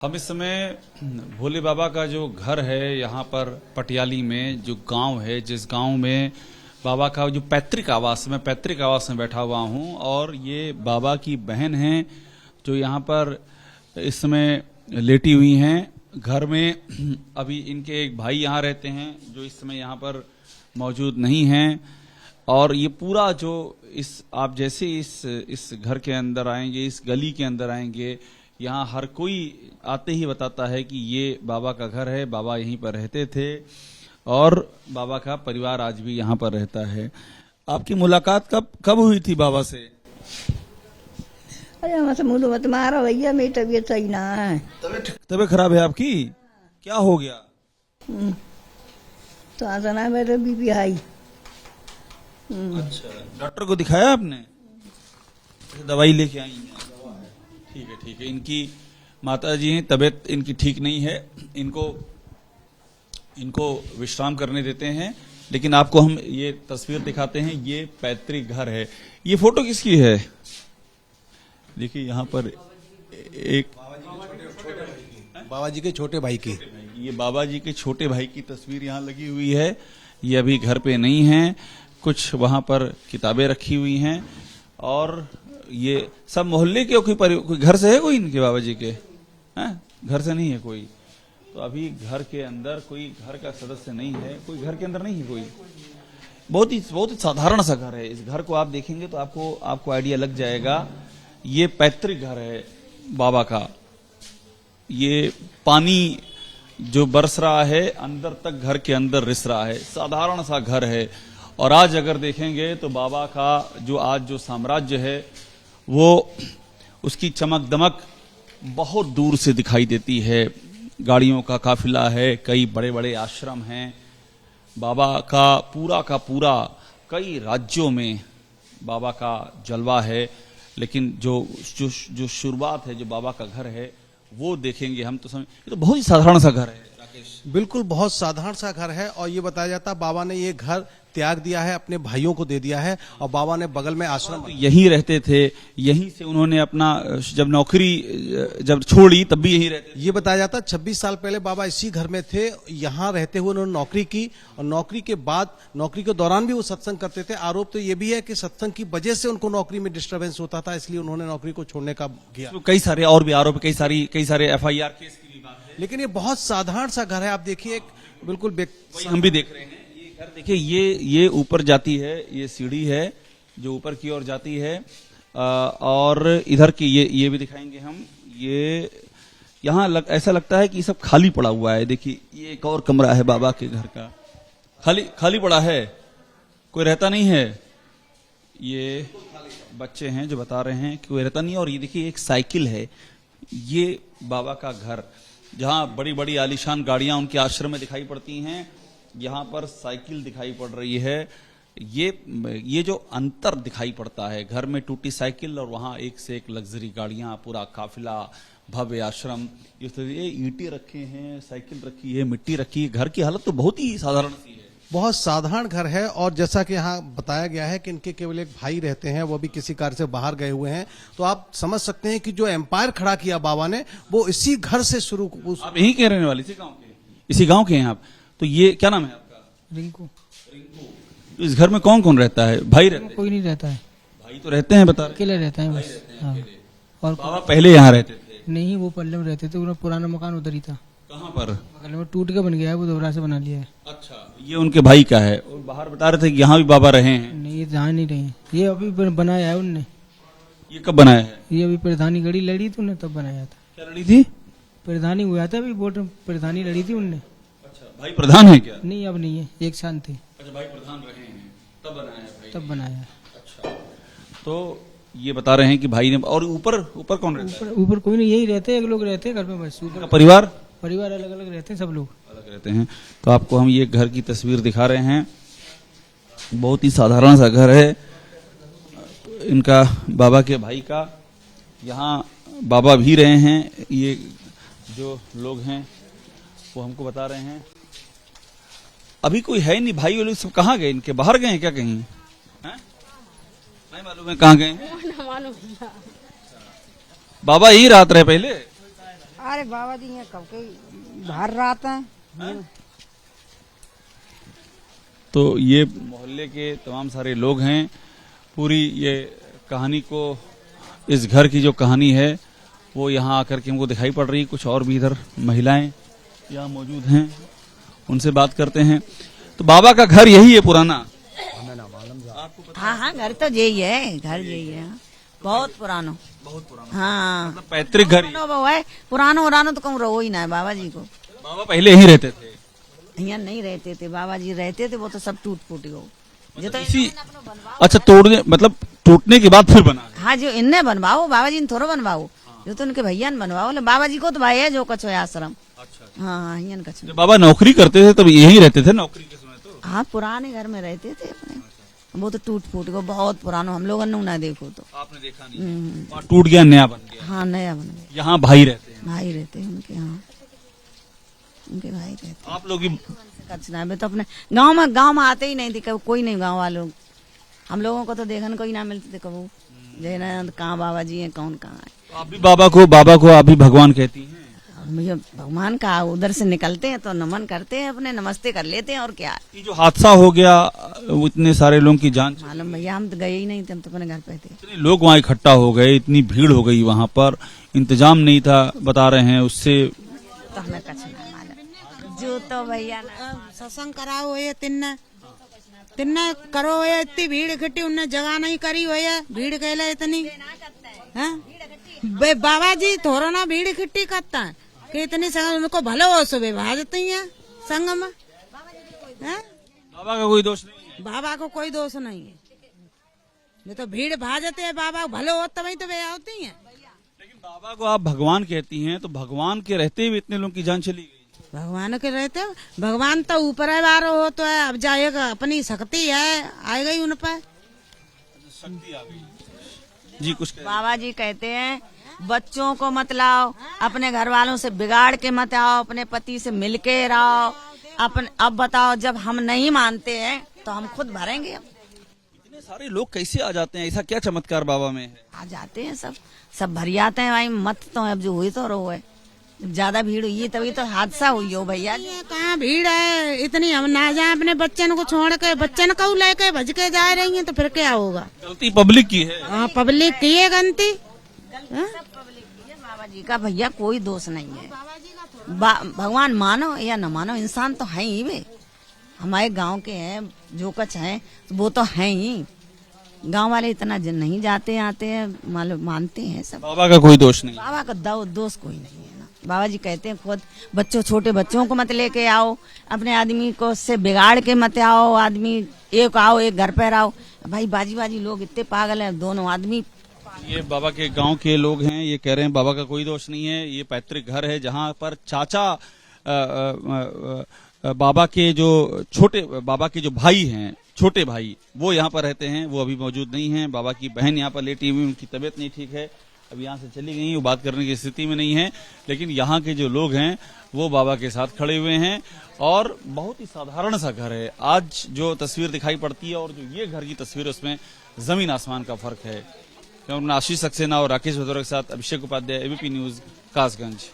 हम इस समय भोले बाबा का जो घर है यहाँ पर पटियाली में जो गांव है, जिस गांव में बाबा का जो पैतृक आवास में बैठा हुआ हूँ और ये बाबा की बहन हैं जो यहाँ पर इस समय लेटी हुई हैं। घर में अभी इनके एक भाई यहाँ रहते हैं जो इस समय यहाँ पर मौजूद नहीं हैं। और ये पूरा जो आप जैसे इस घर के अंदर आएंगे, इस गली के अंदर आएंगे, यहाँ हर कोई आते ही बताता है कि ये बाबा का घर है, बाबा यहीं पर रहते थे और बाबा का परिवार आज भी यहाँ पर रहता है। आपकी मुलाकात कब हुई थी बाबा से? अरे मत मारो भैया, मेरी तबीयत सही ना है। तबीयत खराब है आपकी? क्या हो गया? तो आसना है मेरे बीपी हाई। अच्छा, डॉक्टर को दिखाया आपने? दवाई लेके आई हैं? ठीक है। इनकी माता जी हैं, तबीयत इनकी ठीक नहीं है, इनको विश्राम करने देते हैं। लेकिन आपको हम ये तस्वीर दिखाते हैं, ये पैतृक घर है। ये फोटो किसकी है? देखिए यहाँ पर एक बाबा जी के छोटे भाई की, ये बाबा जी के छोटे भाई की तस्वीर यहाँ लगी हुई है। ये अभी घर पे नहीं है, कुछ वहां पर किताबें रखी हुई हैं और ये सब मोहल्ले के कोई घर से है कोई इनके बाबा जी के? हैं? घर से नहीं है कोई। तो अभी घर के अंदर कोई घर का सदस्य नहीं है, कोई घर के अंदर नहीं है कोई। बहुत ही साधारण सा घर है। इस घर को आप देखेंगे तो आपको आइडिया लग जाएगा। ये पैतृक घर है बाबा का। ये पानी जो बरस रहा है अंदर तक घर के अंदर रिस रहा है, साधारण सा घर है। और आज अगर देखेंगे तो बाबा का जो साम्राज्य है वो उसकी चमक दमक बहुत दूर से दिखाई देती है। गाड़ियों का काफिला है, कई बड़े बड़े आश्रम हैं। बाबा का पूरा कई राज्यों में बाबा का जलवा है। लेकिन जो शुरुआत है, जो बाबा का घर है, वो देखेंगे हम तो समझ, ये तो बहुत ही साधारण सा घर है। बिल्कुल बहुत साधारण सा घर है। और ये बताया जाता है बाबा ने ये घर त्याग दिया है, अपने भाइयों को दे दिया है और बाबा ने बगल में आश्रम, यहीं रहते थे। यहीं से उन्होंने अपना जब नौकरी जब छोड़ी तब भी यहीं रहते थे। ये बताया जाता है 26 साल पहले बाबा इसी घर में थे। यहाँ रहते हुए उन्होंने नौकरी की और नौकरी के बाद, नौकरी के दौरान भी वो सत्संग करते थे। आरोप तो ये भी है कि सत्संग की वजह से उनको नौकरी में डिस्टर्बेंस होता था, इसलिए उन्होंने नौकरी को छोड़ने का किया। तो कई सारे और भी आरोप, कई सारे FIR केस की भी बात है। लेकिन ये बहुत साधारण सा घर है। आप देखिए, एक बिल्कुल हम भी देख रहे हैं ये घर। देखिए ये ऊपर जाती है, ये सीढ़ी है जो ऊपर की ओर जाती है। और इधर की ये भी दिखाएंगे हम। ये यहाँ ऐसा लगता है कि सब खाली पड़ा हुआ है। देखिए ये एक और कमरा है बाबा के घर का, खाली पड़ा है, कोई रहता नहीं है। ये बच्चे हैं जो बता रहे हैं कि कोई रहता नहीं है। और ये देखिए एक साइकिल है। ये बाबा का घर, जहाँ बड़ी बड़ी आलीशान गाड़ियां उनके आश्रम में दिखाई पड़ती हैं, यहाँ पर साइकिल दिखाई पड़ रही है। ये जो अंतर दिखाई पड़ता है, घर में टूटी साइकिल और वहाँ एक से एक लग्जरी गाड़ियां, पूरा काफिला, भव्य आश्रम। ये ईंटें रखे हैं, साइकिल रखी है, मिट्टी रखी है। घर की हालत तो बहुत ही साधारण सी है, बहुत साधारण घर है। और जैसा कि यहाँ बताया गया है कि इनके केवल एक भाई रहते हैं, वो भी किसी कार्य से बाहर गए हुए हैं। तो आप समझ सकते हैं कि जो एम्पायर खड़ा किया बाबा ने, वो इसी घर से शुरू। आप यहीं के रहने वाले? इसी गांव के हैं आप? तो ये क्या नाम है आपका? रिंकू। इस घर में कौन कौन रहता है? भाई रहते हैं? कोई नहीं रहता है। भाई तो रहते हैं, बता रहे? अकेले रहता है बस। हाँ। और बाबा पहले यहाँ रहते थे? नहीं, वो पल्ले में रहते थे। उन्होंने पुराना मकान उधर ही था। कहाँ पर? बगल में टूट के बन गया है, वो दोबारा से बना लिया है। अच्छा, ये उनके भाई का है। और बाहर बता रहे थे कि यहाँ भी बाबा रहे हैं। नहीं, ये जहाँ नहीं रहे, ये अभी बनाया है उनने। ये कब बनाया है? ये अभी प्रधानी गड़ी लड़ी थी उन्हें, तब बनाया था। क्या लड़ी थी? प्रधानी हुआ था अभी, वोट प्रधानी लड़ी थी उनने। अच्छा, भाई प्रधान है क्या? नहीं, अब नहीं है, एक साथ थे। अच्छा, भाई प्रधान रहे हैं, तब बनाया है भाई। तब बनाया है। अच्छा, तो ये बता रहे हैं कि भाई ने। और ऊपर कौन रहता है? ऊपर कोई नहीं, यही रहते, एक लोग रहते हैं घर में बस। ऊपर परिवार अलग अलग रहते हैं, सब लोग अलग रहते हैं। तो आपको हम ये घर की तस्वीर दिखा रहे हैं। बहुत ही साधारण सा घर है इनका, बाबा के भाई का। यहाँ बाबा भी रहे हैं। ये जो लोग हैं वो हमको बता रहे हैं अभी कोई है नहीं। भाई वो लोग सब कहाँ गए? इनके बाहर गए हैं क्या कहीं? नहीं मालूम है कहाँ गए हैं। बाबा यही रात रहे पहले? अरे बाबा जी यहाँ कब के बाहर रात है। तो ये मोहल्ले के तमाम सारे लोग हैं। पूरी ये कहानी को, इस घर की जो कहानी है वो यहाँ आकर के हमको दिखाई पड़ रही है। कुछ और भी इधर महिलाएं यहाँ मौजूद हैं, उनसे बात करते हैं। तो बाबा का घर यही है पुराना? हाँ हाँ, घर तो यही है, घर यही है, बहुत पुरानो, बहुत पुराना। हाँ मतलब पैतृक घर ही। वो है पुरानो उरानो तो कहूँ रहो ही ना है बाबा जी को। बाबा पहले यहीं रहते थे? यहाँ नहीं रहते थे बाबा जी, रहते थे वो तो सब टूट फूट गो। जो तो इसी अच्छा, तोड़ने मतलब टूटने के बाद फिर बना? हाँ, जो इनने बनवाओ, बाबा जी ने थोड़ा बनवाओ, जो तो उनके भैया ने बनवाओ। बाबा जी को तो भाई है जो कछो है आश्रम। अच्छा। हाँ, यहाँ कछो। जब बाबा नौकरी करते थे तब यहीं रहते थे नौकरी के समय? तो हाँ, पुराने घर में रहते थे अपने। वो तो टूट फूट गो, बहुत पुरानो, हम लोगों ने ना देखो तो। आपने देखा नहीं? वहाँ टूट गया, नया बन गया। हाँ, नया बन गया। यहाँ भाई रहते हैं? भाई रहते हैं उनके, हाँ उनके भाई रहते। आप लोग भी? कचना में तो अपने गांव में आते ही नहीं थे, कोई नहीं गांव वालों। हम लोगों को तो देखने कोई ना मिलते थे कबू, जैन कहाँ बाबा जी हैं, कौन कहाँ है। आप भी बाबा को आप भी भगवान कहती हैं? मुझे भगवान का, उधर से निकलते हैं तो नमन करते हैं, अपने नमस्ते कर लेते हैं, और क्या। ये जो हादसा हो गया, इतने सारे लोगों की जान, मालूम भैया, हम तो गए ही नहीं थे, हम तो अपने घर पे थे। इतने लोग वहाँ इकट्ठा हो गए, इतनी भीड़ हो गई वहाँ पर, इंतजाम नहीं था बता रहे हैं, उससे तो हमें कछ ना मालूम। जो तो भैया सत्संग कराओ हुए तिन्ने करो हुए, इतनी भीड़ इकट्ठी उनने जगह नहीं करी हुई है, भीड़ कहले इतनी। बाबा जी थोड़ा ना भीड़ इकट्ठी करता है कि इतनी संग उनको भले हो सुबह भाजती है संग में। बाबा का कोई दोष नहीं है? बाबा को कोई दोष नहीं है, ये तो भीड़ भाजते है, बाबा भले हो तभी तो वे आती है। लेकिन बाबा को आप भगवान कहती हैं, तो भगवान के रहते हुए इतने लोगों की जान चली गई? भगवान के रहते हो, भगवान तो ऊपर है बारो हो तो है, अब जाएगा अपनी शक्ति है, आ गई उन पर शक्ति आ गई। जी कुछ बाबा जी कहते हैं बच्चों को मत लाओ, अपने घर वालों से बिगाड़ के मत आओ, अपने पति से मिलके रहो। अब बताओ, जब हम नहीं मानते हैं तो हम खुद भरेंगे। इतने सारे लोग कैसे आ जाते हैं? ऐसा क्या चमत्कार बाबा में है? आ जाते हैं, सब भर जाते हैं भाई। मत तो अब जो हुई तो रो है, ज्यादा भीड़ हुई तभी तो हादसा हुई हो भैया। कहाँ भीड़ है इतनी, हम ना जाए अपने बच्चन को छोड़ के, बच्चन को लेके भज के जा रही हैं तो फिर क्या होगा? गलती पब्लिक की है। हाँ, पब्लिक की है गलती। बाबा जी का भैया कोई दोष नहीं है। भगवान मानो या न मानो, इंसान तो है ही वे। हमारे गांव के हैं जो कुछ है वो तो है ही। गांव वाले इतना नहीं जाते आते हैं, मालूम मानते हैं सब। बाबा का कोई दोष नहीं? बाबा का दोष कोई नहीं है ना। बाबा जी कहते हैं खुद छोटे बच्चों को मत लेके आओ, अपने आदमी को से बिगाड़ के मत आओ। आदमी एक आओ, एक घर पर आओ। भाई बाजी लोग इतने पागल हैं, दोनों आदमी। ये बाबा के गांव के लोग हैं, ये कह रहे हैं बाबा का कोई दोष नहीं है। ये पैतृक घर है जहां पर चाचा बाबा के जो भाई हैं, छोटे भाई, वो यहाँ पर रहते हैं, वो अभी मौजूद नहीं हैं। बाबा की बहन यहाँ पर लेटी हुई, उनकी तबीयत नहीं ठीक है, अब यहाँ से चली गई, वो बात करने की स्थिति में नहीं है। लेकिन यहाँ के जो लोग हैं वो बाबा के साथ खड़े हुए हैं, और बहुत ही साधारण सा घर है। आज जो तस्वीर दिखाई पड़ती है और जो ये घर की तस्वीर, उसमें जमीन आसमान का फर्क है। मैं आशीष सक्सेना और राकेश भदौरा के साथ अभिषेक उपाध्याय, एबीपी न्यूज, कासगंज।